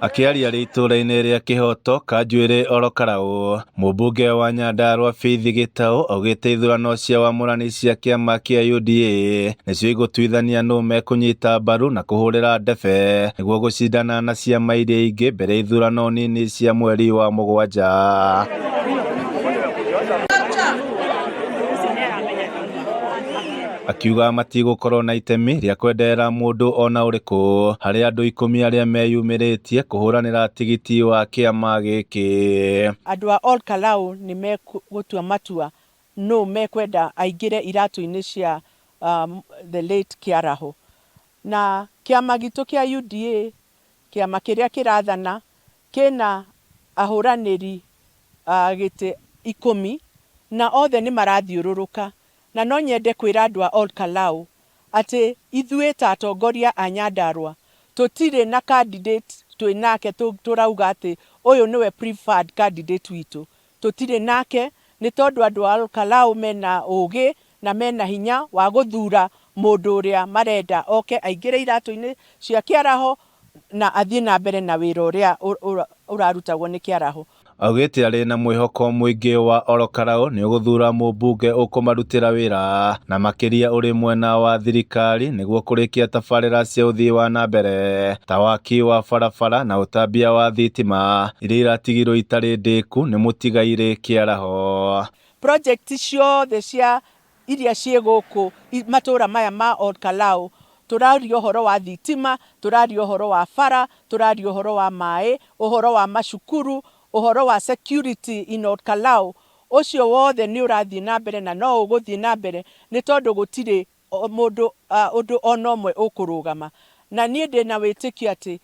Akiaria itũra-inĩ rĩa Kĩhoto Kanjuĩrĩ Olkarau, mũmbunge wa Nyandarua Faith Gitau augĩte ithurano cia wamũrani cia kĩama kĩa UDA nĩcio igũtuithania nũ mekũnyita mbaru na kũhũrĩra ndebe nĩguo gũcindana na ciama iria ingĩ mbere ya ithurano nini cia mweri wa Mũgwanja. Akiuga matigũkorwo na itemi rĩa kwenderera mũndũ ona ũrĩkũ harĩ andũ 10 arĩa meyumĩrĩtie kũhũranĩra tigiti wa kĩama gĩkĩ. Andũ a Olkarau nĩ megũtua matua no mekwenda aingĩre iratũ-inĩ cia the late Kĩaraho. Na kĩama gitũ kĩa UDA, kĩama kĩrĩa kĩrathana, kĩna ahũranĩri gĩtĩ 10 na othe nĩ marathiũrũrũka. Na no nyende kwĩra andũ a Olkarau atĩ ithuĩ ta atongoria a Nyandarua tũtirĩ na candidate twĩnake tũrauga atĩ ũyũ nĩwe preferred candidate witũ. Tũtirĩ nake nĩ tondũ andũ a Olkarau mena ũgĩ na mena hinya wa gũthura mũndũ ũrĩa marenda oke aingĩre iratũ-inĩ cia Kĩaraho na athiĩ na mbere na wĩra ũrĩa ũrarutagwo nĩ Kĩaraho. Augĩte arĩ na mwĩhoko mũingĩ wa Olkarau nĩ ũgũthura mũmbunge ũkũmarutĩra wĩra na makĩria ũrĩ mwena wa thirikari nĩguo kũrĩkia tabarĩra cia ũthii wa na mbere ta waki wa barabara na ũtambia wa thitima iria iratigirwo itarĩ ndĩku nĩ mũtigairĩ Kĩaraho. Project ciothe cia iria ciĩ gũkũ matũra maya ma Olkarau, tũraria ũhoro wa thitima, tũraria ũhoro wa bara, tũraria ũhoro wa maĩ, ũhoro wa macukuru, ũhoro wa security in Olkarau. Ũcio wothe nĩ ũrathiĩ na mbere na no ũgũthiĩ na mbere nĩ tondũ gũtirĩ mũndũ ũndũ ona ũmwe ũkũrũgama. Na niĩ ndĩna wĩtĩkio atĩ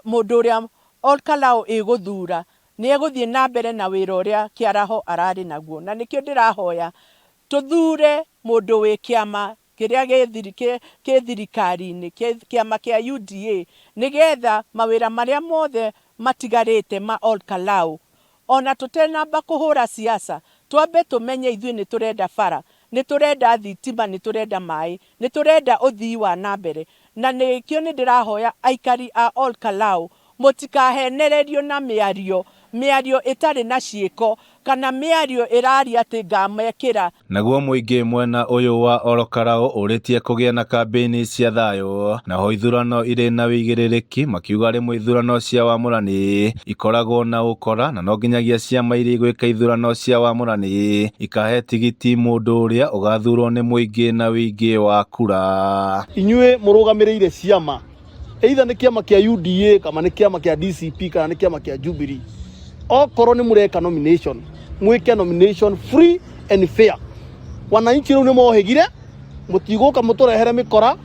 mũndũ ũrĩa Olkarau ĩgũthura nĩ egũthiĩ na mbere na wĩra ũrĩa Kĩaraho ararĩ naguo. Na nĩkĩo ndĩrahoya tũthure mũndũ wĩ kĩama kĩrĩa gĩ thirikari-inĩ, kĩama kĩa UDA, nĩgetha mawĩra marĩa mothe matigarĩte ma Olkarau ona tũtenamba kũhũra siasa, twambe tũmenye ithuĩ nĩ tũrenda bara, nĩ tũrenda thitima, nĩ tũrenda maĩ, nĩ tũrenda ũthii wa na mbere. Na nĩkĩo nĩ ndĩrahoya aikari a Olkarau mũtikahenererio na mĩario ĩtarĩ na ciĩko kana mĩario ĩraria atĩ ngamekĩra. Naguo mũingĩ mwena ũyũ wa Olkarau ũrĩtie kũgĩa na kambĩini cia thayũ, naho ithurano irĩ na wĩigĩrĩrĩki makiuga rĩmwe ithurano cia wamũrani ikoragwo na ũkora na no nginyagia ciama iria igwĩka ithurano cia wamũrani ikahe tigiti mũndũ ũrĩa ũgathurwo nĩ mũingĩ na wĩingĩ wa kura. Inyuĩ mũrũgamĩrĩire ciama, either nĩ kĩama kĩa UDA kana nĩ kĩama kĩa DCP kana nĩ kĩama kĩa Jubilee, okorwo nĩ mũreka nomination, mwĩke nomination free and fair. Wananchi rĩu nĩ mohĩgire, mũtigũka mũtũrehere mĩkora,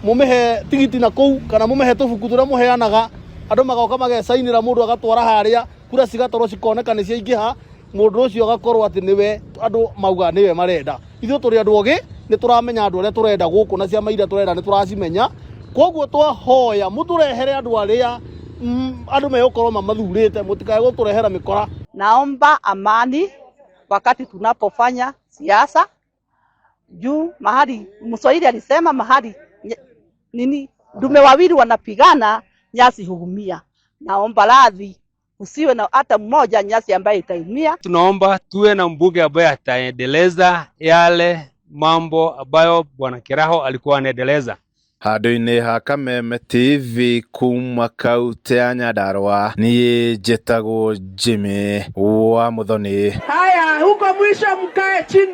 mũmĩhe tigiti na kũu kana mũmĩhe tũbuku tũrĩa mũheanaga, andũ magoka magecainĩra mũndũ agatwara harĩa, kura cigatorwo cikoneka nĩ ciaingĩha, mũndũ ũcio agakorwo atĩ nĩwe andũ mauga nĩwe marenda. Ithuĩ tũrĩ andũ ogĩ nĩ tũramenya andũ arĩa tũrenda gũkũ na ciama iria tũrenda nĩ tũracimenya. Koguo twahoya mũtũrehere andũ arĩa andũ megũkorwo mamathurĩte, mũtikae gũtũrehera mĩkora. Naomba amani wakati tunapofanya siasa. Juu mahali Mswahili alisema mahali ndume wawili wanapigana nyasi huumia. Naomba radhi usiwe na hata mmoja nyasi ambaye itaumia. Tunaomba tuwe na mbunge ambaye ataendeleza yale mambo ambayo Bwana Kĩaraho alikuwa anaendeleza. Handũ-inĩ ha Kameme TV kuma kaunti ya Nyandarua, niĩ njĩtagwo Jimmy wa Muthoni. Haya, huko mwisho mkae chini.